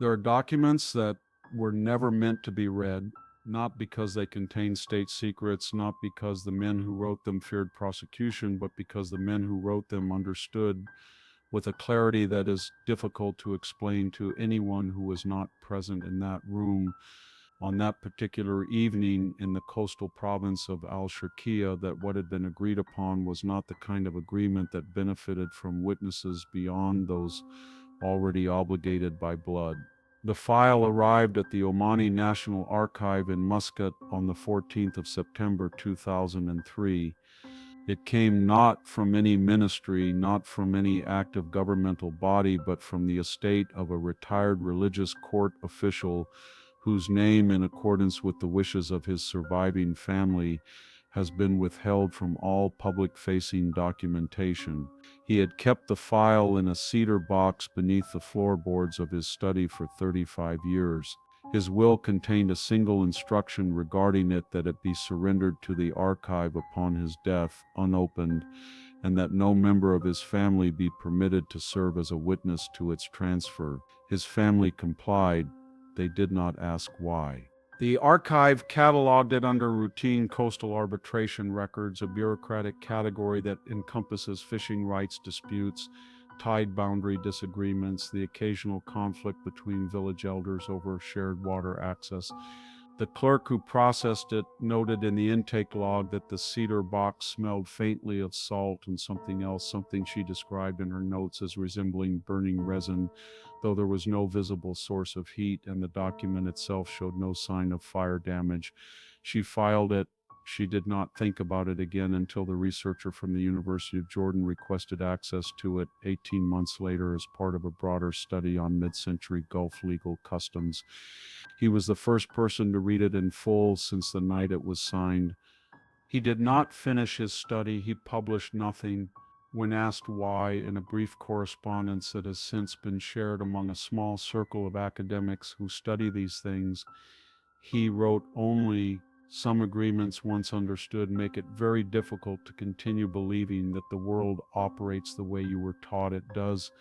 There are documents that were never meant to be read, not because they contain state secrets, not because the men who wrote them feared prosecution, but because the men who wrote them understood with a clarity that is difficult to explain to anyone who was not present in that room on that particular evening in the coastal province of Al-Sharqiya, that what had been agreed upon was not the kind of agreement that benefited from witnesses beyond those already obligated by blood. The file arrived at the Omani National Archive in Muscat on the 14th of September 2003. It came not from any ministry, not from any active governmental body, but from the estate of a retired religious court official whose name, in accordance with the wishes of his surviving family, has been withheld from all public-facing documentation. He had kept the file in a cedar box beneath the floorboards of his study for 35 years. His will contained a single instruction regarding it, that it be surrendered to the archive upon his death, unopened, and that no member of his family be permitted to serve as a witness to its transfer. His family complied. They did not ask why. The archive cataloged it under routine coastal arbitration records, a bureaucratic category that encompasses fishing rights disputes, tide boundary disagreements, the occasional conflict between village elders over shared water access. The clerk who processed it noted in the intake log that the cedar box smelled faintly of salt and something else, something she described in her notes as resembling burning resin, though there was no visible source of heat and the document itself showed no sign of fire damage. She filed it. She did not think about it again until the researcher from the University of Jordan requested access to it 18 months later as part of a broader study on mid-century Gulf legal customs. He was the first person to read it in full since the night it was signed. He did not finish his study. He published nothing. When asked why, in a brief correspondence that has since been shared among a small circle of academics who study these things, he wrote only, "Some agreements, once understood, make it very difficult to continue believing that the world operates the way you were taught it does."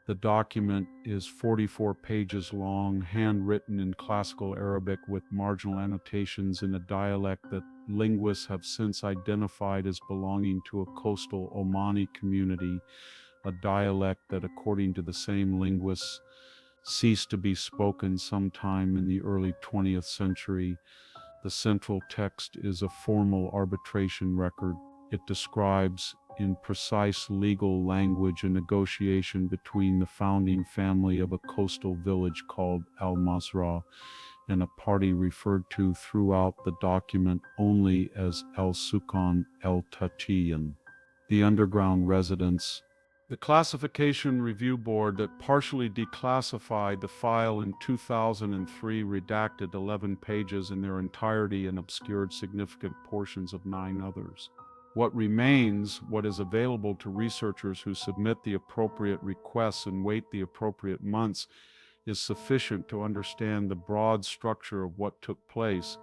The document is 44 pages long, handwritten in classical Arabic with marginal annotations in a dialect that linguists have since identified as belonging to a coastal Omani community, a dialect that, according to the same linguists, ceased to be spoken sometime in the early 20th century. The central text is a formal arbitration record. It describes, in precise legal language, a negotiation between the founding family of a coastal village called Al-Mazra and a party referred to throughout the document only as Al-Sukan El-Tatiyan, the underground residence. The Classification Review Board that partially declassified the file in 2003 redacted 11 pages in their entirety and obscured significant portions of 9 others. What remains, what is available to researchers who submit the appropriate requests and wait the appropriate months, is sufficient to understand the broad structure of what took place.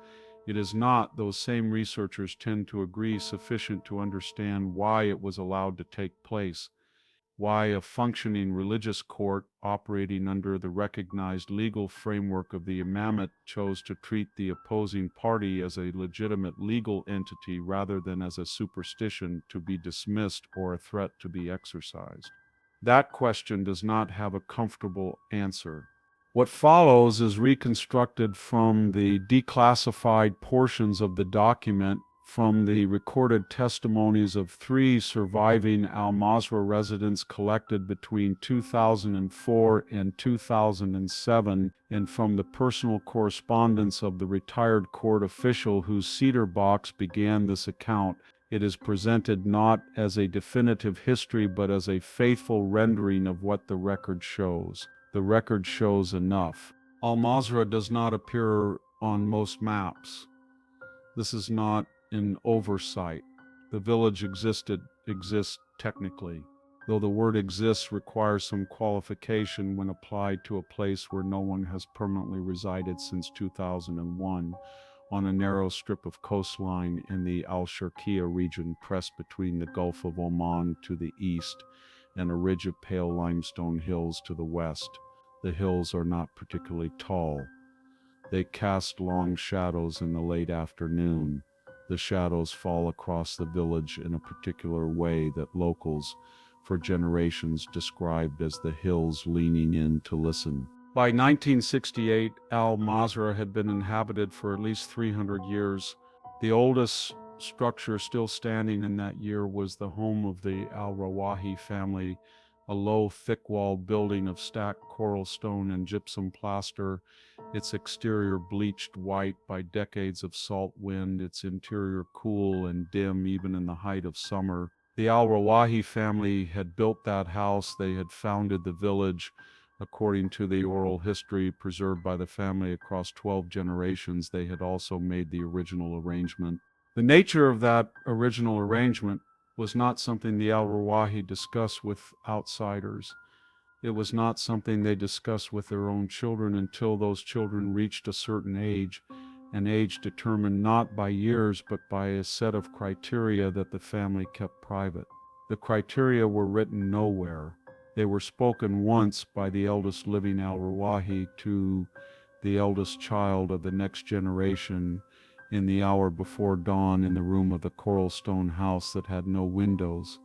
It is not, those same researchers tend to agree, sufficient to understand why it was allowed to take place, why a functioning religious court operating under the recognized legal framework of the imamate chose to treat the opposing party as a legitimate legal entity rather than as a superstition to be dismissed or a threat to be exercised. That question does not have a comfortable answer. What follows is reconstructed from the declassified portions of the document, from the recorded testimonies of 3 surviving Al-Mazra residents collected between 2004 and 2007, and from the personal correspondence of the retired court official whose cedar box began this account. It is presented not as a definitive history, but as a faithful rendering of what the record shows. The record shows enough. Al-Mazra does not appear on most maps. This is not an oversight. The village exists technically, though the word exists requires some qualification when applied to a place where no one has permanently resided since 2001, on a narrow strip of coastline in the Al-Sharqiya region pressed between the Gulf of Oman to the east and a ridge of pale limestone hills to the west. The hills are not particularly tall. They cast long shadows in the late afternoon. The shadows fall across the village in a particular way that locals for generations described as the hills leaning in to listen. By 1968, Al-Mazrah had been inhabited for at least 300 years. The oldest structure still standing in that year was the home of the Al-Rawahi family, a low, thick-walled building of stacked coral stone and gypsum plaster, its exterior bleached white by decades of salt wind, its interior cool and dim even in the height of summer. The Al-Rawahi family had built that house. They had founded the village. According to the oral history preserved by the family across 12 generations, they had also made the original arrangement. The nature of that original arrangement was not something the Al-Rawahi discussed with outsiders. It was not something they discussed with their own children until those children reached a certain age, an age determined not by years but by a set of criteria that the family kept private. The criteria were written nowhere. They were spoken once by the eldest living Al-Rawahi to the eldest child of the next generation in the hour before dawn in the room of the coral stone house that had no windows,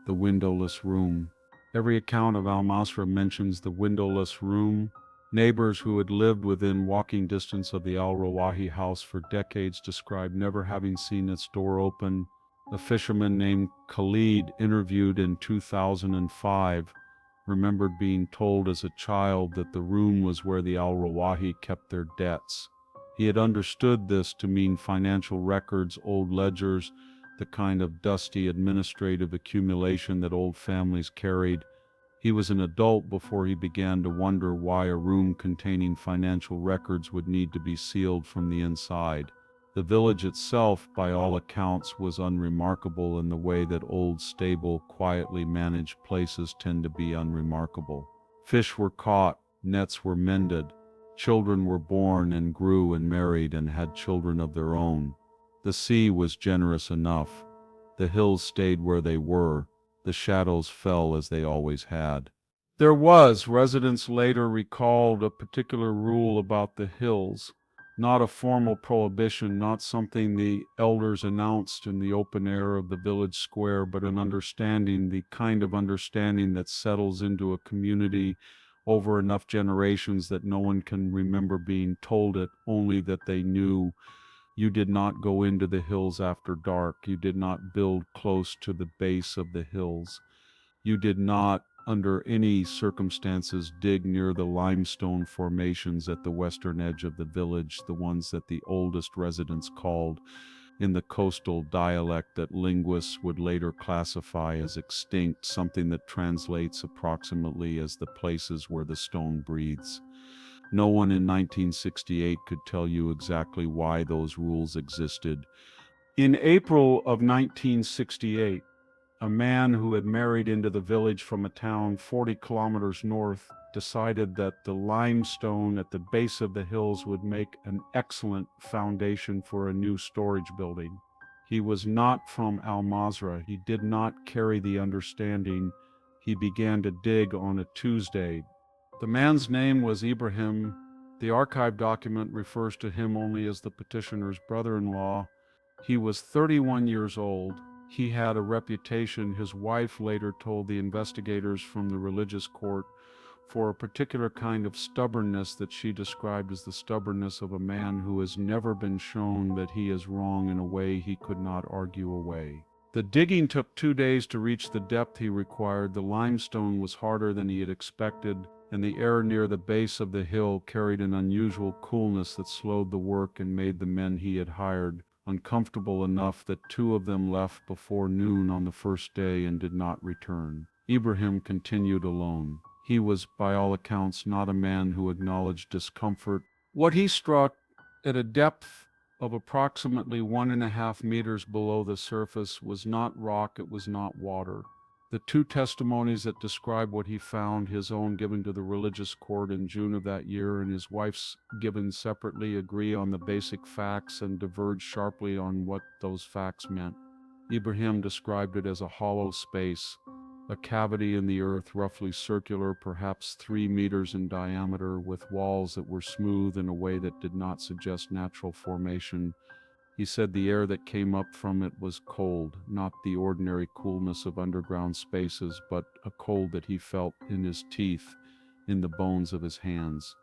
the windowless room. Every account of Al-Masra mentions the windowless room. Neighbors who had lived within walking distance of the Al-Rawahi house for decades described never having seen its door open. A fisherman named Khalid, interviewed in 2005, remembered being told as a child that the room was where the Al-Rawahi kept their debts. He had understood this to mean financial records, old ledgers, the kind of dusty administrative accumulation that old families carried. He was an adult before he began to wonder why a room containing financial records would need to be sealed from the inside. The village itself, by all accounts, was unremarkable in the way that old, stable, quietly managed places tend to be unremarkable. Fish were caught, nets were mended, children were born and grew and married and had children of their own. The sea was generous enough. The hills stayed where they were. The shadows fell as they always had. There was, residents later recalled, a particular rule about the hills. Not a formal prohibition, not something the elders announced in the open air of the village square, but an understanding, the kind of understanding that settles into a community over enough generations that no one can remember being told it, only that they knew. You did not go into the hills after dark. You did not build close to the base of the hills. You did not, under any circumstances, dig near the limestone formations at the western edge of the village, the ones that the oldest residents called, in the coastal dialect that linguists would later classify as extinct, something that translates approximately as the places where the stone breathes. No one in 1968 could tell you exactly why those rules existed. In April of 1968, a man who had married into the village from a town 40 kilometers north decided that the limestone at the base of the hills would make an excellent foundation for a new storage building. He was not from Al-Mazrah. He did not carry the understanding. He began to dig on a Tuesday. The man's name was Ibrahim. The archive document refers to him only as the petitioner's brother-in-law. He was 31 years old. He had a reputation, his wife later told the investigators from the religious court, for a particular kind of stubbornness that she described as the stubbornness of a man who has never been shown that he is wrong in a way he could not argue away. The digging took 2 days to reach the depth he required. The limestone was harder than he had expected, and the air near the base of the hill carried an unusual coolness that slowed the work and made the men he had hired uncomfortable enough that 2 of them left before noon on the first day and did not return. Ibrahim continued alone. He was, by all accounts, not a man who acknowledged discomfort. What he struck at a depth of approximately 1.5 meters below the surface was not rock, it was not water. The 2 testimonies that describe what he found, his own given to the religious court in June of that year and his wife's given separately, agree on the basic facts and diverge sharply on what those facts meant. Ibrahim described it as a hollow space, a cavity in the earth roughly circular, perhaps 3 meters in diameter, with walls that were smooth in a way that did not suggest natural formation. He said the air that came up from it was cold, not the ordinary coolness of underground spaces, but a cold that he felt in his teeth, in the bones of his hands.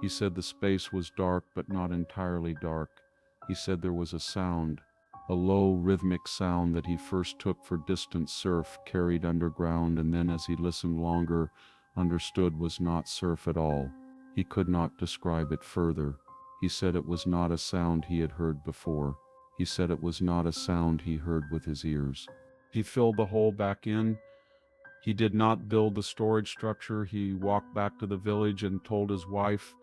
He said the space was dark, but not entirely dark. He said there was a sound, a low rhythmic sound that he first took for distant surf carried underground, and then as he listened longer, understood was not surf at all. He could not describe it further. He said it was not a sound he had heard before. He said it was not a sound he heard with his ears. He filled the hole back in. He did not build the storage structure. He walked back to the village and told his wife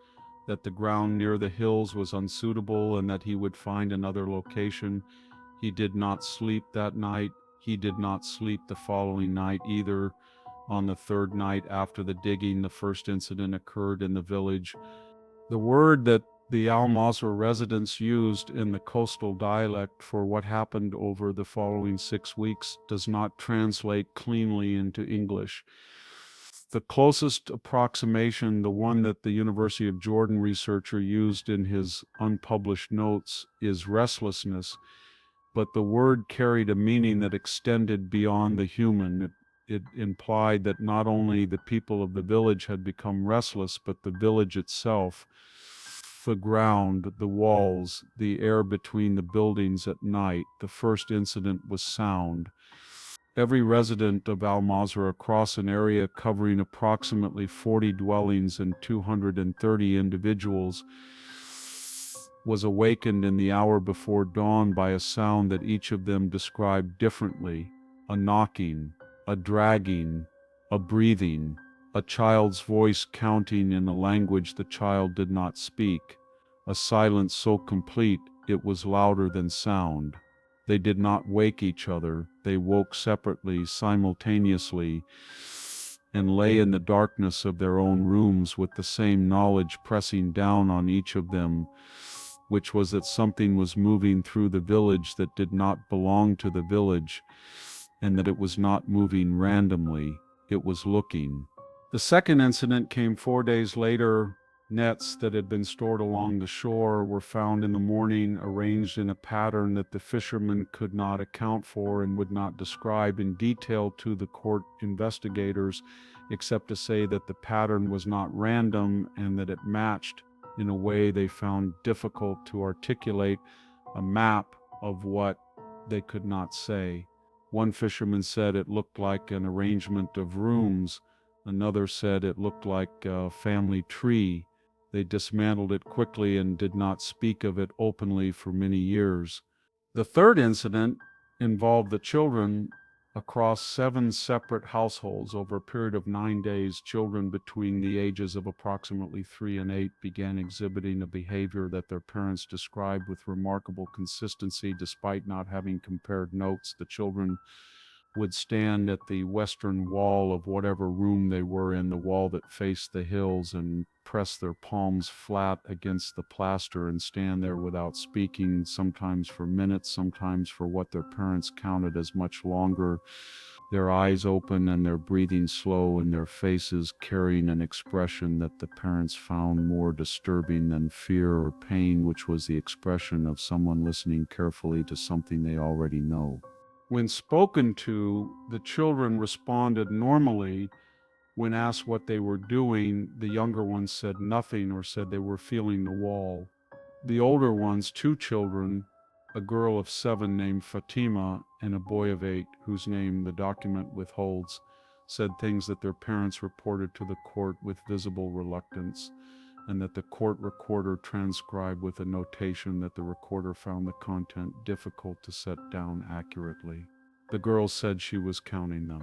that the ground near the hills was unsuitable and that he would find another location. He did not sleep that night. He did not sleep the following night either. On the third night after the digging, the first incident occurred in the village. The word that the Al-Masra residents used in the coastal dialect for what happened over the following 6 weeks does not translate cleanly into English. The closest approximation, the one that the University of Jordan researcher used in his unpublished notes, is restlessness, but the word carried a meaning that extended beyond the human. It implied that not only the people of the village had become restless, but the village itself, the ground, the walls, the air between the buildings at night. The first incident was sound. Every resident of Al-Masra across an area covering approximately 40 dwellings and 230 individuals was awakened in the hour before dawn by a sound that each of them described differently: a knocking, a dragging, a breathing, a child's voice counting in a language the child did not speak, a silence so complete it was louder than sound. They did not wake each other, they woke separately, simultaneously, and lay in the darkness of their own rooms with the same knowledge pressing down on each of them, which was that something was moving through the village that did not belong to the village, and that it was not moving randomly, it was looking. The second incident came 4 days later. Nets that had been stored along the shore were found in the morning, arranged in a pattern that the fishermen could not account for and would not describe in detail to the court investigators, except to say that the pattern was not random and that it matched, in a way they found difficult to articulate, a map of what they could not say. One fisherman said it looked like an arrangement of rooms. Another said it looked like a family tree. They dismantled it quickly and did not speak of it openly for many years. The third incident involved the children across 7 separate households over a period of 9 days. Children between the ages of approximately 3 and 8 began exhibiting a behavior that their parents described with remarkable consistency despite not having compared notes. The children would stand at the western wall of whatever room they were in, the wall that faced the hills, and press their palms flat against the plaster and stand there without speaking, sometimes for minutes, sometimes for what their parents counted as much longer, their eyes open and their breathing slow, and their faces carrying an expression that the parents found more disturbing than fear or pain, which was the expression of someone listening carefully to something they already know. When spoken to, the children responded normally. When asked what they were doing, the younger ones said nothing or said they were feeling the wall. The older ones, 2 children, a girl of 7 named Fatima and a boy of 8 whose name the document withholds, said things that their parents reported to the court with visible reluctance, and that the court recorder transcribed with a notation that the recorder found the content difficult to set down accurately. The girl said she was counting them.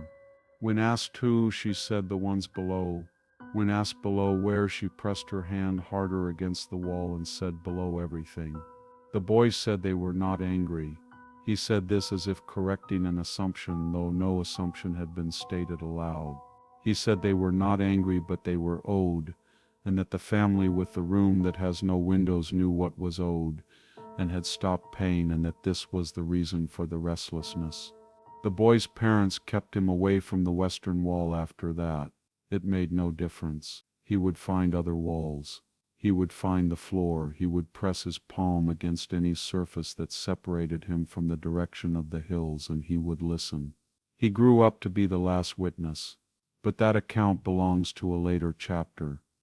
When asked who, she said the ones below. When asked below where, she pressed her hand harder against the wall and said below everything. The boy said they were not angry. He said this as if correcting an assumption, though no assumption had been stated aloud. He said they were not angry, but they were owed, and that the family with the room that has no windows knew what was owed, and had stopped paying, and that this was the reason for the restlessness. The boy's parents kept him away from the western wall after that. It made no difference. He would find other walls. He would find the floor. He would press his palm against any surface that separated him from the direction of the hills, and he would listen. He grew up to be the last witness. But that account belongs to a later chapter.